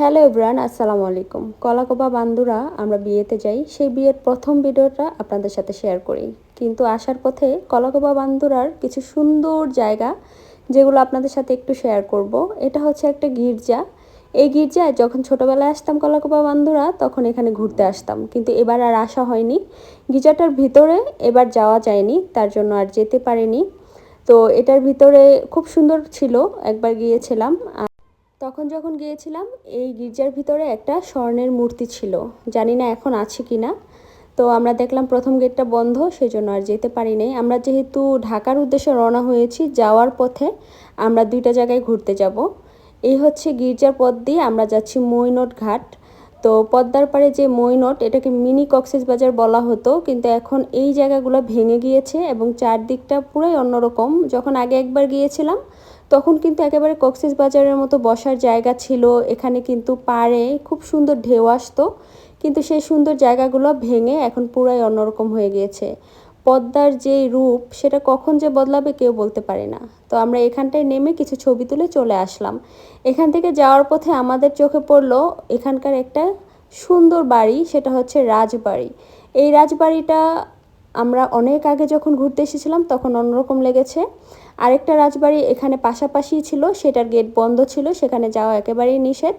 Hello everyone, আসসালামু আলাইকুম। Kalakopa Bandura আমরা বিয়েতে যাই, সেই বিয়ের প্রথম ভিডিওটা আপনাদের সাথে শেয়ার করি। কিন্তু আসার পথে কলাকোপা বান্দুরার কিছু সুন্দর জায়গা যেগুলো আপনাদের সাথে একটু শেয়ার করব। এটা হচ্ছে একটা গির্জা। এই গির্জায় যখন ছোটোবেলায় আসতাম কলাকোপা বান্দুরা, তখন এখানে ঘুরতে আসতাম, কিন্তু এবার আর আসা হয়নি। গির্জাটার ভিতরে এবার যাওয়া যায়নি, তার জন্য আর যেতে পারিনি। তো এটার ভিতরে খুব সুন্দর ছিল, একবার গিয়েছিলাম। তখন যখন গিয়েছিলাম, এই গির্জার ভিতরে একটা স্বর্ণের মূর্তি ছিল, জানি না এখন আছে কি না। তো আমরা দেখলাম প্রথম গেটটা বন্ধ, সেজন্য আর যেতে পারি নাই। আমরা যেহেতু ঢাকার উদ্দেশ্যে রওনা হয়েছি, যাওয়ার পথে আমরা দুইটা জায়গায় ঘুরতে যাব। এই হচ্ছে গির্জার পথ দিয়ে আমরা যাচ্ছি মৈনট ঘাট। তো পদ্মার পাড়ে যে মৈনট, এটাকে মিনি কক্সবাজার বলা হতো, কিন্তু এখন এই জায়গাগুলো ভেঙে গিয়েছে এবং চারদিকটা পুরোই অন্যরকম। যখন আগে একবার গিয়েছিলাম, তখন কিন্তু একেবারে কক্সবাজারের মতো বসার জায়গা ছিল, এখানে কিন্তু পাড়ে খুব সুন্দর ঢেউ আসতো। কিন্তু সেই সুন্দর জায়গাগুলো ভেঙে এখন পুরাই অন্যরকম হয়ে গিয়েছে। পদ্মার যে রূপ, সেটা কখন যে বদলাবে কেউ বলতে পারে না। তো আমরা এখানটায় নেমে কিছু ছবি তুলে চলে আসলাম। এখান থেকে যাওয়ার পথে আমাদের চোখে পড়লো এখানকার একটা সুন্দর বাড়ি, সেটা হচ্ছে রাজবাড়ি। এই রাজবাড়িটা আমরা অনেক আগে যখন ঘুরতে এসেছিলাম তখন অন্যরকম লেগেছে। আরেকটা রাজবাড়ি এখানে পাশাপাশি ছিল, সেটার গেট বন্ধ ছিল, সেখানে যাওয়া একেবারেই নিষেধ।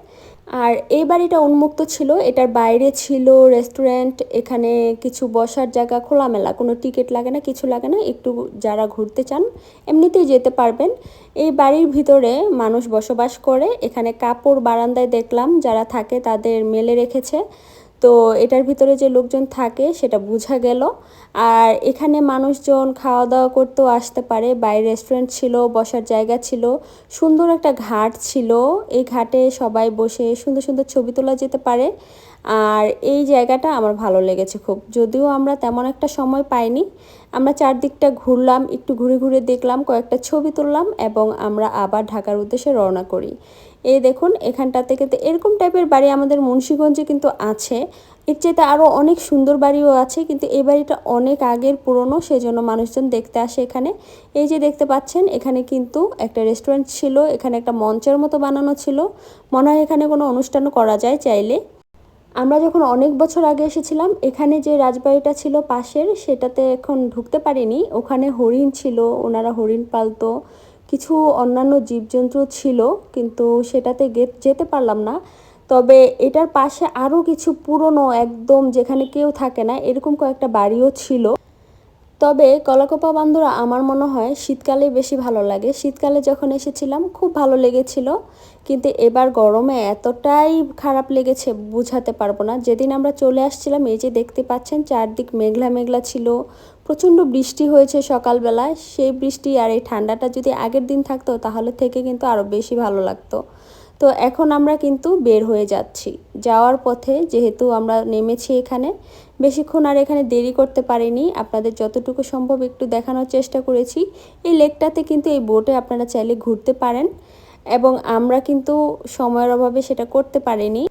আর এই বাড়িটা উন্মুক্ত ছিল, এটার বাইরে ছিল রেস্টুরেন্ট, এখানে কিছু বসার জায়গা খোলামেলা, কোনো টিকিট লাগে না, কিছু লাগে না। একটু যারা ঘুরতে চান এমনিতেই যেতে পারবেন। এই বাড়ির ভিতরে মানুষ বসবাস করে, এখানে কাপড় বারান্দায় দেখলাম যারা থাকে তাদের মেলে রেখেছে। তো এটার ভিতরে যে লোকজন থাকে সেটা বোঝা গেল। আর এখানে মানুষজন খাওয়া দাওয়া করতেও আসতে পারে, বাইরে রেস্টুরেন্ট ছিল, বসার জায়গা ছিল, সুন্দর একটা ঘাট ছিল। এই ঘাটে সবাই বসে সুন্দর সুন্দর ছবি তোলা যেতে পারে। আর এই জায়গাটা আমার ভালো লেগেছে খুব, যদিও আমরা তেমন একটা সময় পাইনি। আমরা চারদিকটা ঘুরলাম, একটু ঘুরে ঘুরে দেখলাম, কয়েকটা ছবি তুললাম এবং আমরা আবার ঢাকার উদ্দেশ্যে রওনা করি। এই দেখুন, এখানটাতে কিন্তু এরকম টাইপের বাড়ি আমাদের মুন্সিগঞ্জে কিন্তু আছে। এর চাইতে আরও অনেক সুন্দর বাড়িও আছে, কিন্তু এই বাড়িটা অনেক আগের পুরনো, সেজন্য মানুষজন দেখতে আসে এখানে। এই যে দেখতে পাচ্ছেন, এখানে কিন্তু একটা রেস্টুরেন্ট ছিল, এখানে একটা মঞ্চের মতো বানানো ছিল। মনে হয় এখানে কোনো অনুষ্ঠানও করা যায় চাইলে। আমরা যখন অনেক বছর আগে এসেছিলাম, এখানে যে রাজবাড়িটা ছিল পাশের, সেটাতে এখন ঢুকতে পারিনি। ওখানে হরিণ ছিল, ওনারা হরিণ পালতো, কিছু অন্যান্য জীবজন্তু ছিল, কিন্তু সেটাতে যেতে পারলাম না। তবে এটার পাশে আরও কিছু পুরনো একদম, যেখানে কেউ থাকে না, এরকম কয়েকটা বাড়িও ছিল। তবে কলাকোপা বান্দুরা আমার মনে হয় শীতকালে বেশি ভালো লাগে। শীতকালে যখন এসেছিলাম খুব ভালো লেগেছিল, কিন্তু এবার গরমে এতটাই খারাপ লেগেছে বুঝাতে পারবো না। যেদিন আমরা চলে আসছিলাম, এই যে দেখতে পাচ্ছেন চারদিক মেঘলা মেঘলা ছিল, প্রচণ্ড বৃষ্টি হয়েছে সকালবেলায়। সেই বৃষ্টি আর এই ঠান্ডাটা যদি আগের দিন থাকতো তাহলে থেকে কিন্তু আরও বেশি ভালো লাগতো। তো এখন আমরা কিন্তু বের হয়ে যাচ্ছি। যাওয়ার পথে যেহেতু আমরা নেমেছি এখানে, বেশিক্ষণ আর এখানে দেরি করতে পারিনি, আপনাদের যতটুকু সম্ভব একটু দেখানোর চেষ্টা করেছি। এই লেকটাতে কিন্তু এই বোটে আপনারা চাইলে ঘুরতে পারেন, এবং আমরা কিন্তু সময়ের অভাবে সেটা করতে পারিনি।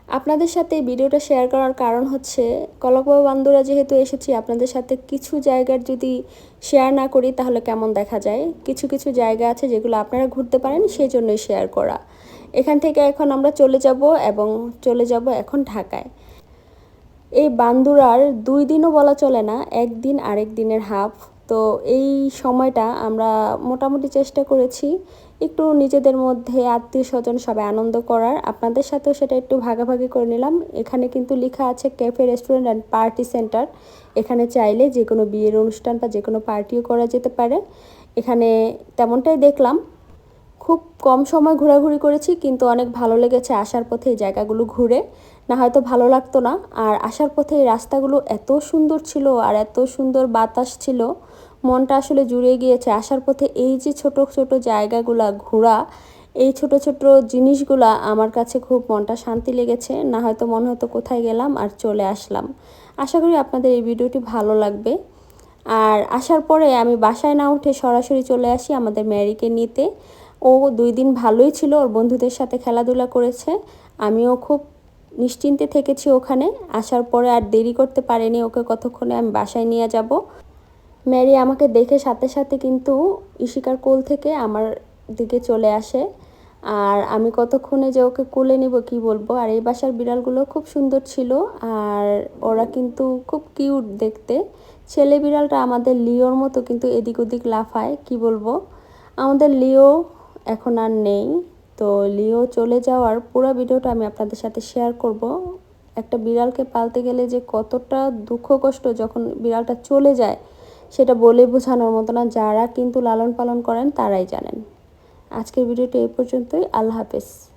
আপনাদের সাথে এই ভিডিওটা শেয়ার করার কারণ হচ্ছে, কলাকোপা বান্দুরা যেহেতু এসেছি, আপনাদের সাথে কিছু জায়গার যদি শেয়ার না করি তাহলে কেমন দেখা যায়। কিছু কিছু জায়গা আছে যেগুলো আপনারা ঘুরতে পারেন, সেই জন্যই শেয়ার করা। এখান থেকে এখন আমরা চলে যাব এবং চলে যাব এখন ঢাকায়। এই বান্দুরার 2 দিনও বলা চলে না, একদিন আরেক দিনের হাফ। তো এই সময়টা আমরা মোটামুটি চেষ্টা করেছি একটু নিজেদের মধ্যে আত্মীয় স্বজন সবাই আনন্দ করার। আপনাদের সাথেও সেটা একটু ভাগাভাগি করে নিলাম। এখানে কিন্তু লেখা আছে cafe restaurant and party centre. এখানে চাইলে যে কোনো বিয়ের অনুষ্ঠান বা যে কোনো পার্টিও করা যেতে পারে। এখানে তেমনটাই দেখলাম। খুব কম সময় ঘোরাঘুরি করেছি, কিন্তু অনেক ভালো লেগেছে আসার পথে এই জায়গাগুলো ঘুরে। না হয়তো ভালো লাগতো না। আর আসার পথে এই রাস্তাগুলো এত সুন্দর ছিল আর এত সুন্দর বাতাস ছিল, মনটা আসলে জুড়ে গিয়েছে। আসার পথে এই যে ছোট ছোট জায়গাগুলা ঘোরা, এই ছোট ছোট জিনিসগুলা আমার কাছে খুব মনটা শান্তি লেগেছে। না হয়তো মনে হতো কোথায় গেলাম আর চলে আসলাম। আশা করি আপনাদের এই ভিডিওটি ভালো লাগবে। আর আসার পরে আমি বাসায় না উঠে সরাসরি চলে আসি আমাদের ম্যারিকে নিতে। ও 2 দিন ভালোই ছিল, ওর বন্ধুদের সাথে খেলাধুলা করেছে। আমিও খুব নিশ্চিন্তে থেকেছি ওখানে। আসার পরে আর দেরি করতে পারিনি, ওকে কতক্ষণে আমি বাসায় নিয়ে যাব। ম্যারি আমাকে দেখে সাথে সাথে কিন্তু ইশিকার কোল থেকে আমার দিকে চলে আসে। আর আমি কতক্ষণে যে ওকে কোলে নিব কি বলবো। আর এই বাসার বিড়ালগুলো খুব সুন্দর ছিল, আর ওরা কিন্তু খুব কিউট দেখতে। ছেলে বিড়ালটা আমাদের লিওর মতো কিন্তু এদিক ওদিক লাফায়, কি বলবো। আমাদের লিও এখন আর নেই, তো লিও চলে যাওয়ার পুরো ভিডিওটা আমি আপনাদের সাথে শেয়ার করব। একটা বিড়ালকে পালতে গেলে যে কতটা দুঃখ কষ্ট যখন বিড়ালটা চলে যায়, সেটা বলে বোঝানোর মতো না। যারা কিন্তু লালন পালন করেন তারাই জানেন। আজকের ভিডিওটি এই পর্যন্তই। আল্লাহ হাফেজ।